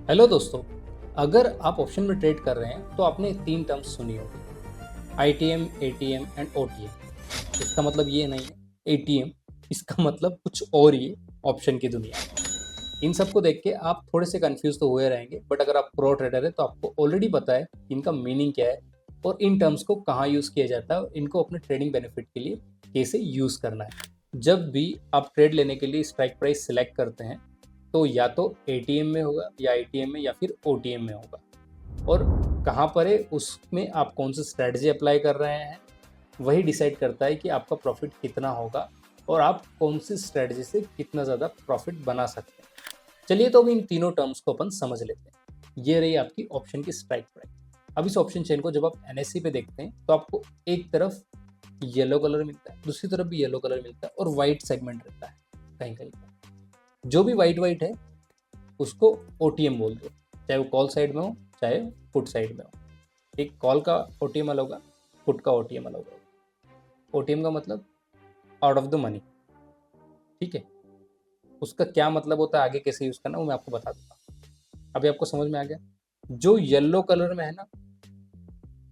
Hello दोस्तों। अगर आप ऑप्शन में ट्रेड कर रहे हैं तो आपने तीन टर्म्स सुनी होगी, आईटीएम, एटीएम एंड ओटीएम। इसका मतलब ये नहीं है एटीएम, इसका मतलब कुछ और ही ऑप्शन की दुनिया है। इन सबको देख के आप थोड़े से कंफ्यूज तो हुए रहेंगे, बट अगर आप प्रो ट्रेडर है तो आपको ऑलरेडी पता है इनका मीनिंग क्या है और इन टर्म्स को कहाँ यूज़ किया जाता है और इनको अपने ट्रेडिंग बेनिफिट के लिए कैसे यूज़ करना है। जब भी आप ट्रेड लेने के लिए स्ट्राइक प्राइस सिलेक्ट करते हैं तो या तो एटीएम में होगा या आईटीएम में या फिर ओटीएम में होगा, और कहाँ पर है उसमें आप कौन सी स्ट्रेटजी अप्लाई कर रहे हैं वही डिसाइड करता है कि आपका प्रॉफिट कितना होगा और आप कौन सी स्ट्रेटजी से कितना ज़्यादा प्रॉफिट बना सकते हैं। चलिए तो अब इन तीनों टर्म्स को अपन समझ लेते हैं। ये रही आपकी ऑप्शन की स्ट्राइक प्राइस। अब इस ऑप्शन चेन को जब आप एनएससी पे देखते हैं तो आपको एक तरफ येलो कलर मिलता है, दूसरी तरफ भी येलो कलर मिलता है और वाइट सेगमेंट रहता है कहीं कहीं पर। जो भी वाइट वाइट है उसको ओटीएम बोल दो, चाहे वो कॉल साइड में हो चाहे पुट साइड में हो। एक कॉल का ओटीएम अलग होगा, पुट का ओटीएम अलग होगा। ओटीएम का मतलब आउट ऑफ द मनी, ठीक है। उसका क्या मतलब होता है, आगे कैसे यूज करना, वो मैं आपको बता दूंगा। अभी आपको समझ में आ गया। जो येलो कलर में है ना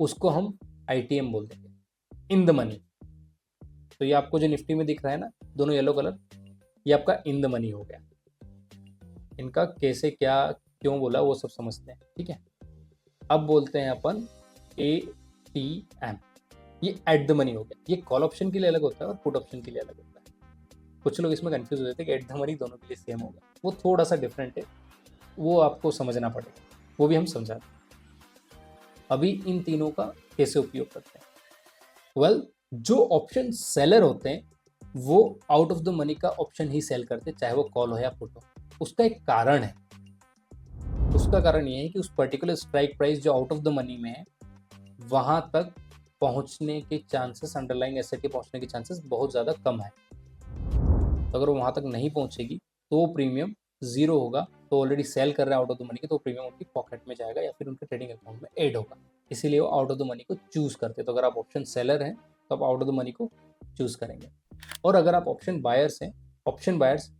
उसको हम आईटीएम बोल देंगे, इन द मनी। तो ये आपको जो निफ्टी में दिख रहा है ना दोनों येलो कलर, ये आपका इन द मनी हो गया। इनका कैसे क्या क्यों बोला वो सब समझते हैं, ठीक है। अब बोलते हैं अपन ए टी एम, ये एट द मनी हो गया। ये कॉल ऑप्शन के लिए अलग होता है और पुट ऑप्शन के लिए अलग होता है। कुछ लोग इसमें कंफ्यूज हो जाते हैं कि एट द मनी दोनों के लिए सेम होगा, वो थोड़ा सा डिफरेंट है, वो आपको समझना पड़ेगा, वो भी हम समझाते हैं। अभी इन तीनों का कैसे उपयोग करते हैं। वेल, जो ऑप्शन सेलर होते हैं वो आउट ऑफ द मनी का ऑप्शन ही सेल करते हैं, चाहे वो कॉल हो या पुट हो। उसका एक कारण है। उसका कारण ये है कि उस पर्टिकुलर स्ट्राइक प्राइस जो आउट ऑफ द मनी में है वहां तक पहुंचने के चांसेस, अंडरलाइंग एसेट के पहुंचने के चांसेस बहुत ज़्यादा कम है। तो अगर वो वहां तक नहीं पहुंचेगी तो वो प्रीमियम जीरो होगा। तो ऑलरेडी सेल कर रहे हैं आउट ऑफ द मनी के, तो प्रीमियम उनकी पॉकेट में जाएगा या फिर उनके ट्रेडिंग अकाउंट में ऐड होगा। इसीलिए वो आउट ऑफ द मनी को चूज करते हैं। तो अगर आप ऑप्शन सेलर हैं तो आप आउट ऑफ द मनी को चूज करेंगे। और अगर आप ऑप्शन बायर्स हैं, option buyers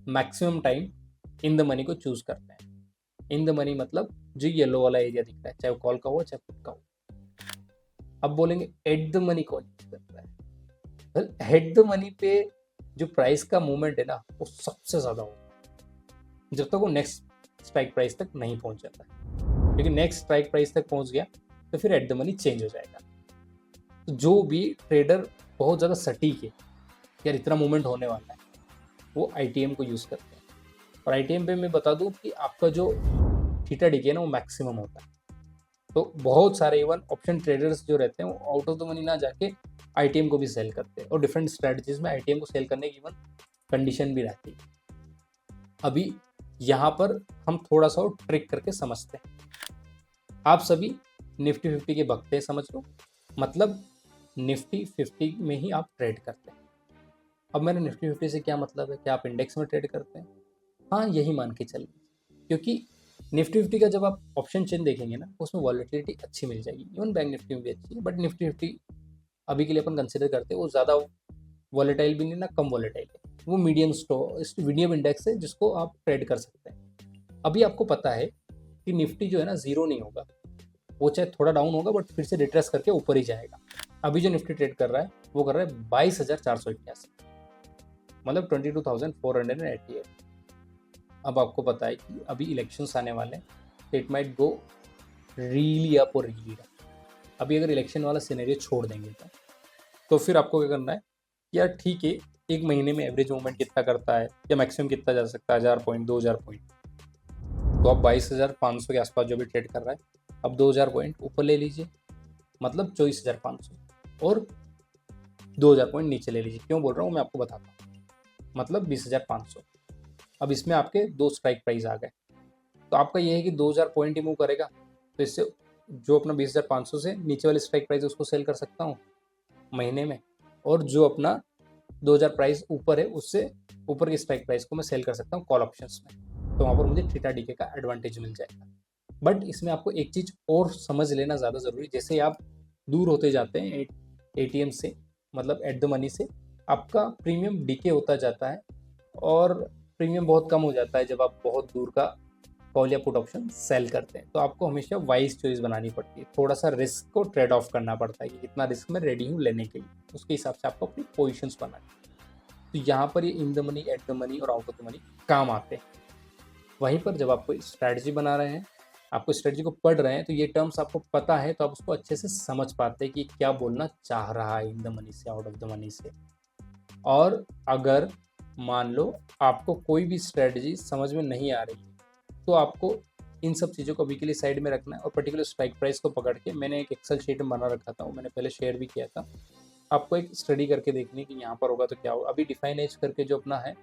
maximum time in the money को चूज करते हैं। इन द मनी मतलब जो येलो वाला एरिया दिख रहा है, चाहे वो कॉल का हो चाहे पुट का हो। अब बोलेंगे एट द मनी कौन चूज करता है। एट द मनी पे जो प्राइस का मूवमेंट है ना वो सबसे ज्यादा होगा जब तक वो नेक्स्ट स्ट्राइक प्राइस तक नहीं पहुंच जाता है। लेकिन नेक्स्ट स्ट्राइक प्राइस तक पहुंच गया तो फिर एट द मनी चेंज हो जाएगा। तो जो भी ट्रेडर बहुत ज़्यादा सटीक है यार इतना मूवमेंट होने वाला है, वो आईटीएम को यूज़ करते हैं। और आईटीएम पे मैं बता दूं कि आपका जो थीटा डिके है ना वो मैक्सिमम होता है। तो बहुत सारे इवन ऑप्शन ट्रेडर्स जो रहते हैं वो आउट ऑफ द मनी ना जाके आईटीएम को भी सेल करते हैं, और डिफरेंट स्ट्रेटजीज में आईटीएम को सेल करने की इवन कंडीशन भी रहती है। अभी यहाँ पर हम थोड़ा सा ट्रिक करके समझते हैं। आप सभी निफ्टी 50 के भक्त हैं समझ लो, मतलब निफ्टी 50 में ही आप ट्रेड करते हैं। अब मैंने निफ्टी 50 से क्या मतलब है, क्या आप इंडेक्स में ट्रेड करते हैं? हाँ, यही मान के चलिए। क्योंकि निफ्टी 50 का जब आप ऑप्शन चेन देखेंगे ना उसमें वॉलेटिलिटी अच्छी मिल जाएगी। इवन बैंक निफ्टी में भी अच्छी है, बट निफ्टी 50 अभी के लिए अपन कंसिडर करते हैं वो ज़्यादा वॉलेटाइल भी नहीं ना कम वॉलेटाइल है, वो मीडियम इंडेक्स है जिसको आप ट्रेड कर सकते हैं। अभी आपको पता है कि निफ्टी जो है ना जीरो नहीं होगा, वो चाहे थोड़ा डाउन होगा बट फिर से रिट्रेस करके ऊपर ही जाएगा। अभी जो निफ्टी ट्रेड कर रहा है वो कर रहा है 22,481, मतलब 22,488। अब आपको पता है कि अभी इलेक्शंस आने वाले हैं, तो it might go really up और रियली डाउन। अभी अगर इलेक्शन वाला सिनेरियो छोड़ देंगे तो फिर आपको क्या करना है, यार ठीक है एक महीने में एवरेज मूवमेंट कितना करता है या मैक्सिमम कितना जा सकता है, 1000 पॉइंट 2000 पॉइंट। तो आप 22,500 के आसपास जो भी ट्रेड कर रहा है अब 2000 पॉइंट ऊपर ले लीजिए, मतलब 24,500, और 2000 पॉइंट नीचे ले लीजिए। क्यों बोल रहा हूँ मैं आपको बताता हूँ, मतलब 20,500। अब इसमें आपके दो स्ट्राइक प्राइस आ गए, तो आपका ये है कि 2000 पॉइंट ही मूव करेगा, तो इससे जो अपना 20,500 से नीचे वाले स्ट्राइक प्राइस उसको सेल कर सकता हूँ महीने में, और जो अपना 2000 प्राइस ऊपर है उससे ऊपर की स्ट्राइक प्राइस को मैं सेल कर सकता हूँ कॉल ऑप्शंस में। तो वहाँ पर मुझे थीटा डीके का एडवांटेज मिल जाएगा। बट इसमें आपको एक चीज़ और समझ लेना ज़्यादा ज़रूरी, जैसे आप दूर होते जाते हैं एटीएम से, मतलब एट द मनी से, आपका प्रीमियम डीके होता जाता है और प्रीमियम बहुत कम हो जाता है जब आप बहुत दूर का कॉल या पुट ऑप्शन सेल करते हैं, तो आपको हमेशा वाइज चॉइस बनानी पड़ती है। थोड़ा सा रिस्क को ट्रेड ऑफ करना पड़ता है कि कितना रिस्क मैं रेडी हूँ लेने के लिए, उसके हिसाब से आपको अपनी पोजिशंस बनानी। तो यहाँ पर ये in the money, at the money और आउट ऑफ द मनी काम आते हैं। वहीं पर जब आप कोई स्ट्रैटेजी बना रहे हैं, आपको स्ट्रैटेजी को पढ़ रहे हैं, तो ये टर्म्स आपको पता है, तो आप उसको अच्छे से समझ पाते हैं कि क्या बोलना चाह रहा है इन द मनी से, आउट ऑफ द मनी से। और अगर मान लो आपको कोई भी स्ट्रैटेजी समझ में नहीं आ रही, तो आपको इन सब चीज़ों को अभी के लिए साइड में रखना है और पर्टिकुलर स्ट्राइक प्राइस को पकड़ के, मैंने एक एक्सेल शीट में बना रखा था, वो मैंने पहले शेयर भी किया था, आपको एक स्टडी करके देखनी कि यहाँ पर होगा तो क्या होगा। अभी डिफाइन एज करके जो अपना है,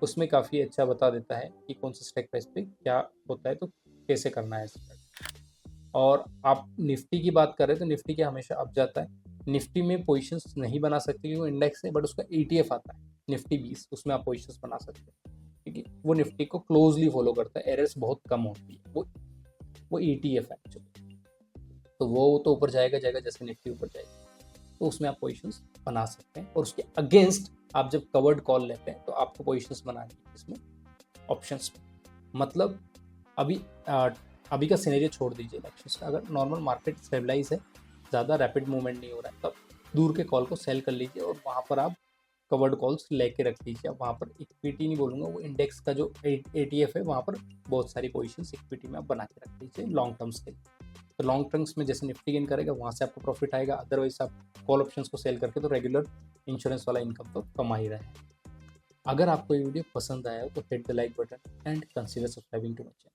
उसमें काफ़ी अच्छा बता देता है कि कौन सा स्ट्राइक प्राइस पे क्या होता है, तो कैसे करना है स्ट्राइक। और आप निफ्टी की बात कर रहे हैं, तो निफ्टी क्या हमेशा अप जाता है। निफ्टी में पोजीशंस नहीं बना सकते क्योंकि इंडेक्स है, बट उसका ETF आता है निफ्टी 20, उसमें आप पोजीशंस बना सकते हैं क्योंकि वो निफ्टी को क्लोजली फॉलो करता है, एरर्स बहुत कम होती है। वो ETF है एक्चुअली, तो वो तो ऊपर जाएगा जाएगा जैसे निफ्टी ऊपर जाएगी, तो उसमें आप पोजीशंस बना सकते हैं। और उसके अगेंस्ट आप जब कवर्ड कॉल लेते हैं, तो आपको पोजीशंस बनानी है इसमें ऑप्शंस में। मतलब अभी का सिनेरियो छोड़ दीजिए इलेक्शंस का, अगर नॉर्मल मार्केट स्टेबलाइज है, ज़्यादा रैपिड मूवमेंट नहीं हो रहा है, तब दूर के कॉल को सेल कर लीजिए और वहाँ पर आप कवर्ड कॉल्स लेके रख लीजिए। अब वहाँ पर इक्विटी नहीं बोलूँगा, वो इंडेक्स का जो ETF है, वहाँ पर बहुत सारी पोजीशंस इक्विटी में आप बना के रख लीजिए लॉन्ग टर्म्स के लिए। तो लॉन्ग टर्म्स में जैसे निफ्टी गेन करेगा, वहाँ से आपको प्रॉफिट आएगा, अदरवाइज आप कॉल ऑप्शंस को सेल करके तो रेगुलर इंश्योरेंस वाला इनकम तो कमा ही रहे हैं। अगर आपको ये वीडियो पसंद आया हो तो hit the like button and consider subscribing to my channel.